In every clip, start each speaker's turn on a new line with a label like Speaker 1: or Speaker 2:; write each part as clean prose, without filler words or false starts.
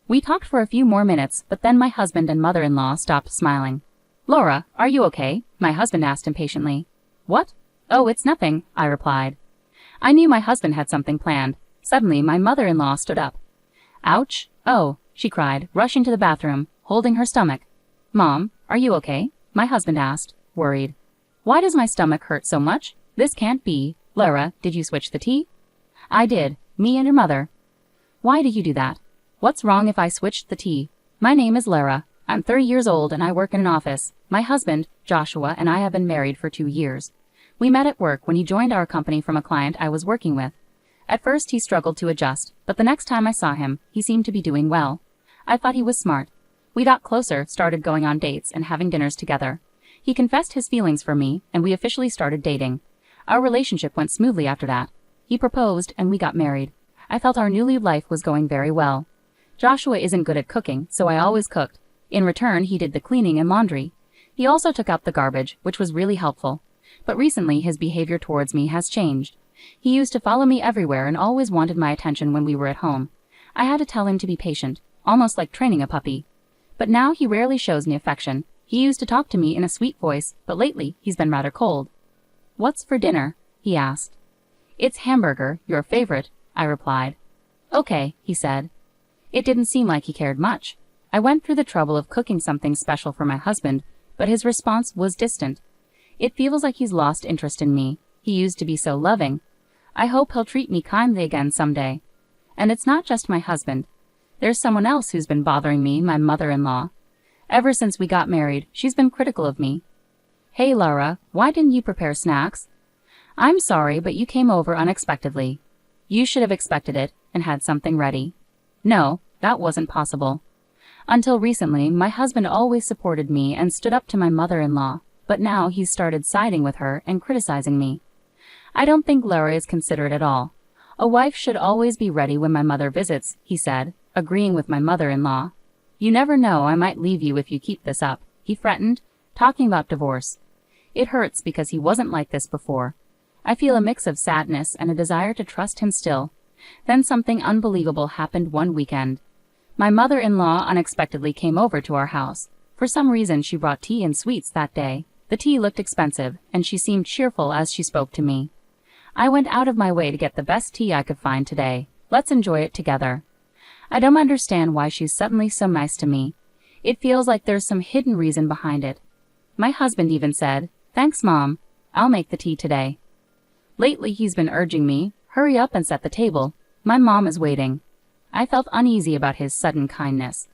Speaker 1: We talked for a few more minutes, but then my husband and mother-in-law stopped smiling. "Laura, are you okay?" my husband asked impatiently. "What? Oh, it's nothing," I replied. I knew my husband had something planned. Suddenly, my mother-in-law stood up. "Ouch! Oh," she cried, rushing to the bathroom, holding her stomach. "Mom, are you okay?" my husband asked, worried. "Why does my stomach hurt so much? This can't be. Laura, did you switch the tea?" "I did. Me and your mother." "Why did you do that? What's wrong if I switched the tea? My name is Laura. I'm 30 years old and I work in an office. My husband, Joshua, and I have been married for 2 years. We met at work when he joined our company from a client I was working with. At first he struggled to adjust, but the next time I saw him, he seemed to be doing well. I thought he was smart. We got closer, started going on dates and having dinners together. He confessed his feelings for me, and we officially started dating. Our relationship went smoothly after that. He proposed and we got married. I felt our newly life was going very well. Joshua isn't good at cooking, so I always cooked. In return, he did the cleaning and laundry. He also took out the garbage, which was really helpful. But recently his behavior towards me has changed. He used to follow me everywhere and always wanted my attention when we were at home. I had to tell him to be patient, almost like training a puppy. But now he rarely shows me affection. He used to talk to me in a sweet voice, but lately he's been rather cold. "What's for dinner?" he asked. "It's hamburger, your favorite," I replied. "Okay," he said. It didn't seem like he cared much. I went through the trouble of cooking something special for my husband, but his response was distant. It feels like he's lost interest in me. He used to be so loving. I hope he'll treat me kindly again someday. And it's not just my husband. There's someone else who's been bothering me, my mother-in-law. Ever since we got married, she's been critical of me. "Hey, Laura, why didn't you prepare snacks?" "I'm sorry, but you came over unexpectedly. You should have expected it and had something ready." No, that wasn't possible. Until recently, my husband always supported me and stood up to my mother-in-law, but now he's started siding with her and criticizing me. I don't think Laura is considerate at all. "A wife should always be ready when my mother visits," he said, agreeing with my mother-in-law. "You never know, I might leave you if you keep this up," he threatened, talking about divorce. It hurts because he wasn't like this before. I feel a mix of sadness and a desire to trust him still. Then something unbelievable happened one weekend. My mother-in-law unexpectedly came over to our house. For some reason she brought tea and sweets that day. The tea looked expensive, and she seemed cheerful as she spoke to me. "I went out of my way to get the best tea I could find today. Let's enjoy it together." I don't understand why she's suddenly so nice to me. It feels like there's some hidden reason behind it. My husband even said, "Thanks, Mom. I'll make the tea today." Lately he's been urging me, "Hurry up and set the table. My mom is waiting." I felt uneasy about his sudden kindness.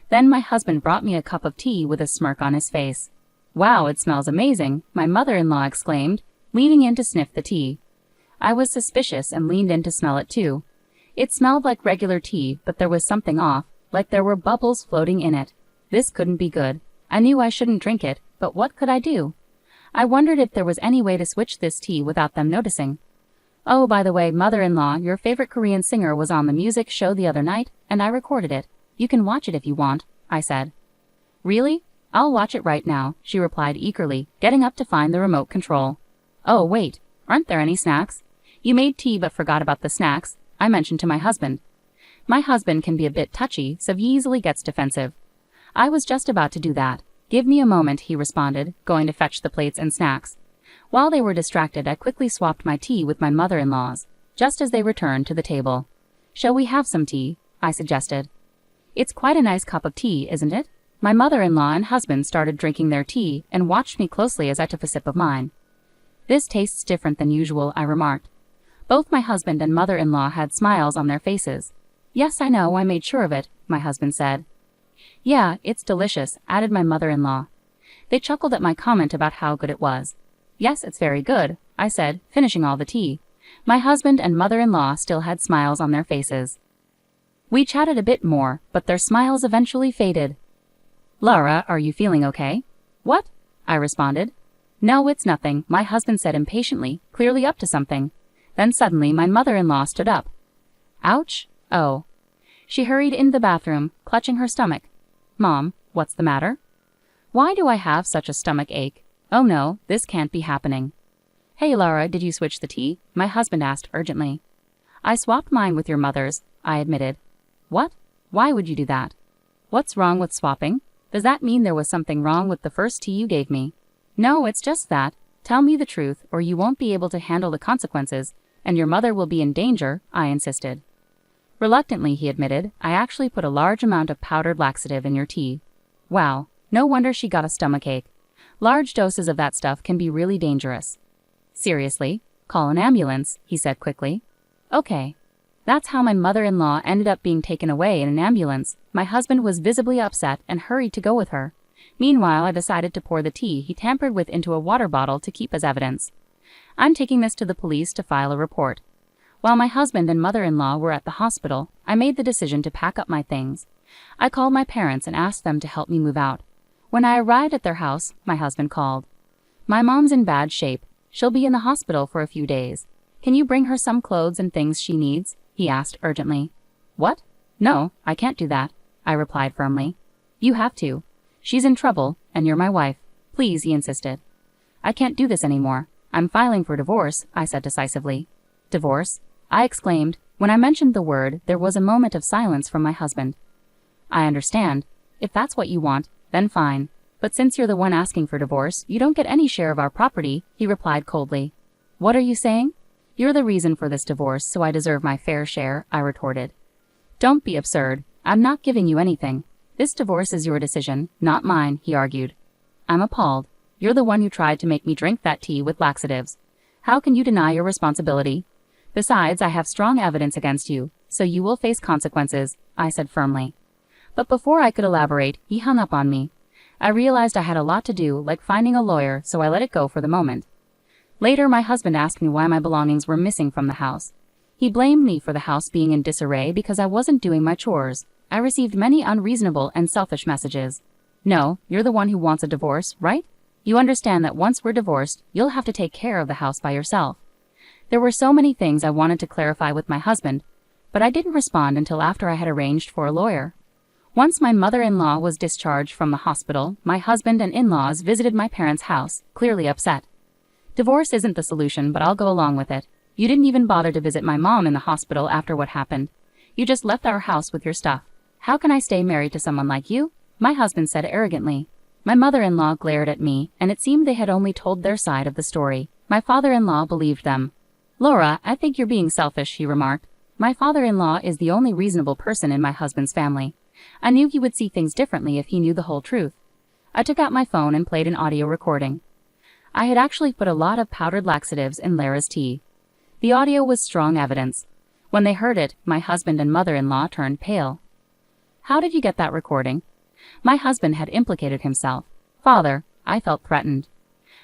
Speaker 1: Then my husband brought me a cup of tea with a smirk on his face. "Wow, it smells amazing," my mother-in-law exclaimed, leaning in to sniff the tea. I was suspicious and leaned in to smell it too. It smelled like regular tea, but there was something off, like there were bubbles floating in it. This couldn't be good. I knew I shouldn't drink it, but what could I do? I wondered if there was any way to switch this tea without them noticing. "Oh, by the way, mother-in-law, your favorite Korean singer was on the music show the other night, and I recorded it. You can watch it if you want," I said. "Really? I'll watch it right now," she replied eagerly, getting up to find the remote control. "Oh, wait, aren't there any snacks? You made tea but forgot about the snacks," I mentioned to my husband. My husband can be a bit touchy, so he easily gets defensive. I was just about to do that. "Give me a moment," he responded, going to fetch the plates and snacks. While they were distracted, I quickly swapped my tea with my mother-in-law's, just as they returned to the table. "Shall we have some tea?" I suggested. "It's quite a nice cup of tea, isn't it?" My mother-in-law and husband started drinking their tea and watched me closely as I took a sip of mine. "This tastes different than usual," I remarked. Both my husband and mother-in-law had smiles on their faces. "Yes, I know, I made sure of it," my husband said. "Yeah, it's delicious," added my mother-in-law. They chuckled at my comment about how good it was. "Yes, it's very good," I said, finishing all the tea. My husband and mother-in-law still had smiles on their faces. We chatted a bit more, but their smiles eventually faded. "Laura, are you feeling okay?" "What?" I responded. "No, it's nothing," my husband said impatiently, clearly up to something. Then suddenly my mother-in-law stood up. "Ouch! Oh." She hurried into the bathroom, clutching her stomach. "Mom, what's the matter?" "Why do I have such a stomach ache? Oh no, this can't be happening." "Hey, Laura, did you switch the tea?" my husband asked urgently. "I swapped mine with your mother's," I admitted. "What? Why would you do that? What's wrong with swapping? Does that mean there was something wrong with the first tea you gave me? No, it's just that. Tell me the truth, or you won't be able to handle the consequences, and your mother will be in danger, I insisted. Reluctantly, he admitted, I actually put a large amount of powdered laxative in your tea. Wow, no wonder she got a stomachache. Large doses of that stuff can be really dangerous. Seriously? Call an ambulance, he said quickly. Okay. That's how my mother-in-law ended up being taken away in an ambulance. My husband was visibly upset and hurried to go with her. Meanwhile, I decided to pour the tea he tampered with into a water bottle to keep as evidence. I'm taking this to the police to file a report. While my husband and mother-in-law were at the hospital, I made the decision to pack up my things. I called my parents and asked them to help me move out. When I arrived at their house, my husband called. My mom's in bad shape. She'll be in the hospital for a few days. Can you bring her some clothes and things she needs? He asked urgently. What? No, I can't do that, I replied firmly. You have to. She's in trouble, and you're my wife. Please, he insisted. I can't do this anymore. I'm filing for divorce, I said decisively. Divorce? I exclaimed. When I mentioned the word, there was a moment of silence from my husband. I understand. If that's what you want, then fine. But since you're the one asking for divorce, you don't get any share of our property, he replied coldly. What are you saying? You're the reason for this divorce, so I deserve my fair share, I retorted. Don't be absurd. I'm not giving you anything. This divorce is your decision, not mine, he argued. I'm appalled. You're the one who tried to make me drink that tea with laxatives. How can you deny your responsibility? Besides, I have strong evidence against you, so you will face consequences, I said firmly. But before I could elaborate, he hung up on me. I realized I had a lot to do, like finding a lawyer, so I let it go for the moment. Later, my husband asked me why my belongings were missing from the house. He blamed me for the house being in disarray because I wasn't doing my chores. I received many unreasonable and selfish messages. No, you're the one who wants a divorce, right? You understand that once we're divorced, you'll have to take care of the house by yourself. There were so many things I wanted to clarify with my husband, but I didn't respond until after I had arranged for a lawyer. Once my mother-in-law was discharged from the hospital, my husband and in-laws visited my parents' house, clearly upset. Divorce isn't the solution, but I'll go along with it. You didn't even bother to visit my mom in the hospital after what happened. You just left our house with your stuff. How can I stay married to someone like you? My husband said arrogantly. My mother-in-law glared at me, and it seemed they had only told their side of the story. My father-in-law believed them. Laura, I think you're being selfish, he remarked. My father-in-law is the only reasonable person in my husband's family. I knew he would see things differently if he knew the whole truth. I took out my phone and played an audio recording. I had actually put a lot of powdered laxatives in Lara's tea. The audio was strong evidence. When they heard it, my husband and mother-in-law turned pale. How did you get that recording? My husband had implicated himself. Father, I felt threatened.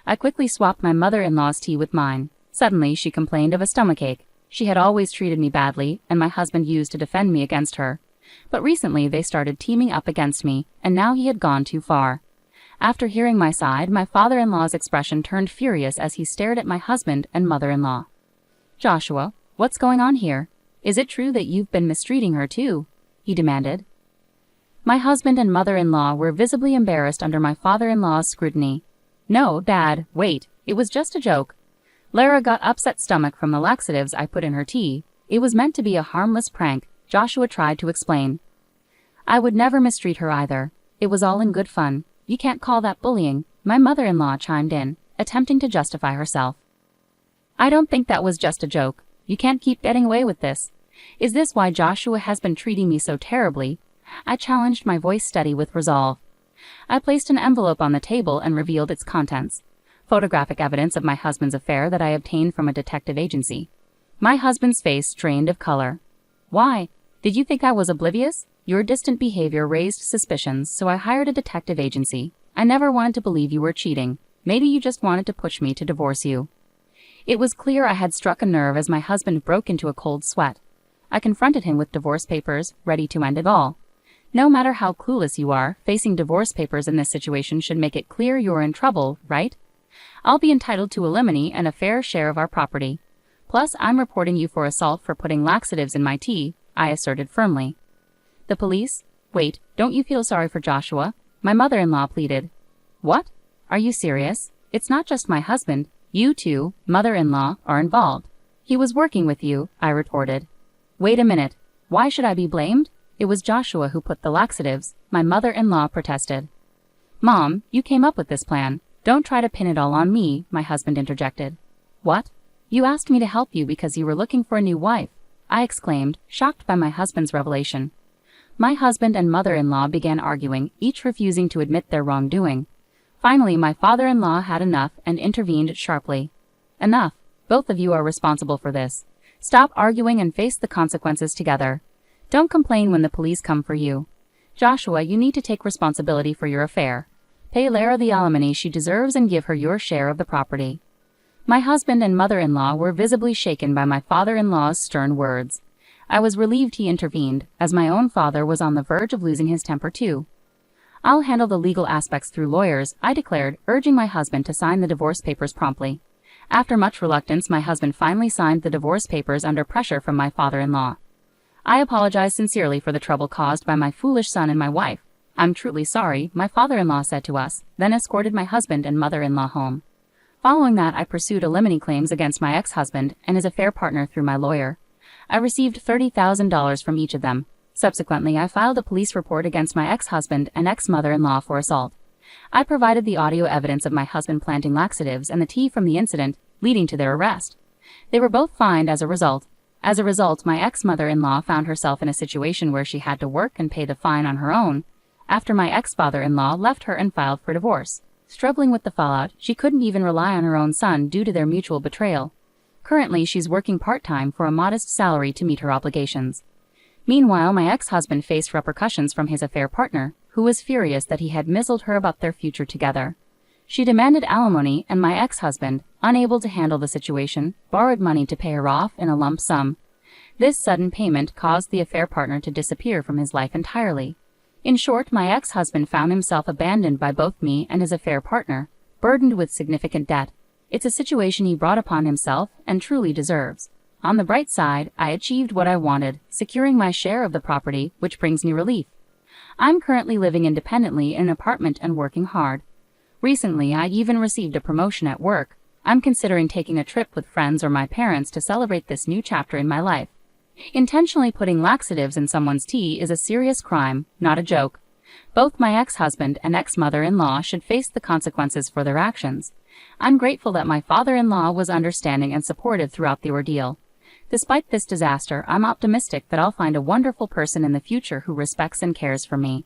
Speaker 1: I quickly swapped my mother-in-law's tea with mine. Suddenly, she complained of a stomachache. She had always treated me badly, and my husband used to defend me against her. But recently they started teaming up against me, and now he had gone too far. After hearing my side, my father-in-law's expression turned furious as he stared at my husband and mother-in-law. Joshua, what's going on here? Is it true that you've been mistreating her too? He demanded. My husband and mother-in-law were visibly embarrassed under my father-in-law's scrutiny. No, Dad, wait, it was just a joke. Lara got upset stomach from the laxatives I put in her tea. It was meant to be a harmless prank, Joshua tried to explain. I would never mistreat her either. It was all in good fun. You can't call that bullying, my mother-in-law chimed in, attempting to justify herself. I don't think that was just a joke. You can't keep getting away with this. Is this why Joshua has been treating me so terribly? I challenged, my voice steady with resolve. I placed an envelope on the table and revealed its contents. Photographic evidence of my husband's affair that I obtained from a detective agency. My husband's face drained of color. Why? Did you think I was oblivious? Your distant behavior raised suspicions, so I hired a detective agency. I never wanted to believe you were cheating. Maybe you just wanted to push me to divorce you. It was clear I had struck a nerve as my husband broke into a cold sweat. I confronted him with divorce papers, ready to end it all. No matter how clueless you are, facing divorce papers in this situation should make it clear you're in trouble, right? I'll be entitled to alimony and a fair share of our property. Plus, I'm reporting you for assault for putting laxatives in my tea, I asserted firmly. The police? Wait, don't you feel sorry for Joshua? My mother-in-law pleaded. What? Are you serious? It's not just my husband. You too, mother-in-law, are involved. He was working with you, I retorted. Wait a minute. Why should I be blamed? It was Joshua who put the laxatives, my mother-in-law protested. Mom, you came up with this plan. Don't try to pin it all on me, my husband interjected. What? You asked me to help you because you were looking for a new wife, I exclaimed, shocked by my husband's revelation. My husband and mother-in-law began arguing, each refusing to admit their wrongdoing. Finally, my father-in-law had enough and intervened sharply. Enough. Both of you are responsible for this. Stop arguing and face the consequences together. Don't complain when the police come for you. Joshua, you need to take responsibility for your affair. Pay Lara the alimony she deserves and give her your share of the property. My husband and mother-in-law were visibly shaken by my father-in-law's stern words. I was relieved he intervened, as my own father was on the verge of losing his temper too. I'll handle the legal aspects through lawyers, I declared, urging my husband to sign the divorce papers promptly. After much reluctance, my husband finally signed the divorce papers under pressure from my father-in-law. I apologize sincerely for the trouble caused by my foolish son and my wife. I'm truly sorry, my father-in-law said to us, then escorted my husband and mother-in-law home. Following that, I pursued alimony claims against my ex-husband and his affair partner through my lawyer. I received $30,000 from each of them. Subsequently, I filed a police report against my ex-husband and ex-mother-in-law for assault. I provided the audio evidence of my husband planting laxatives and the tea from the incident, leading to their arrest. They were both fined as a result. As a result, my ex-mother-in-law found herself in a situation where she had to work and pay the fine on her own, after my ex-father-in-law left her and filed for divorce. Struggling with the fallout, she couldn't even rely on her own son due to their mutual betrayal. Currently, she's working part-time for a modest salary to meet her obligations. Meanwhile, my ex-husband faced repercussions from his affair partner, who was furious that he had misled her about their future together. She demanded alimony, and my ex-husband, unable to handle the situation, borrowed money to pay her off in a lump sum. This sudden payment caused the affair partner to disappear from his life entirely. In short, my ex-husband found himself abandoned by both me and his affair partner, burdened with significant debt. It's a situation he brought upon himself and truly deserves. On the bright side, I achieved what I wanted, securing my share of the property, which brings me relief. I'm currently living independently in an apartment and working hard. Recently, I even received a promotion at work. I'm considering taking a trip with friends or my parents to celebrate this new chapter in my life. Intentionally putting laxatives in someone's tea is a serious crime, not a joke. Both my ex-husband and ex-mother-in-law should face the consequences for their actions. I'm grateful that my father-in-law was understanding and supportive throughout the ordeal. Despite this disaster, I'm optimistic that I'll find a wonderful person in the future who respects and cares for me.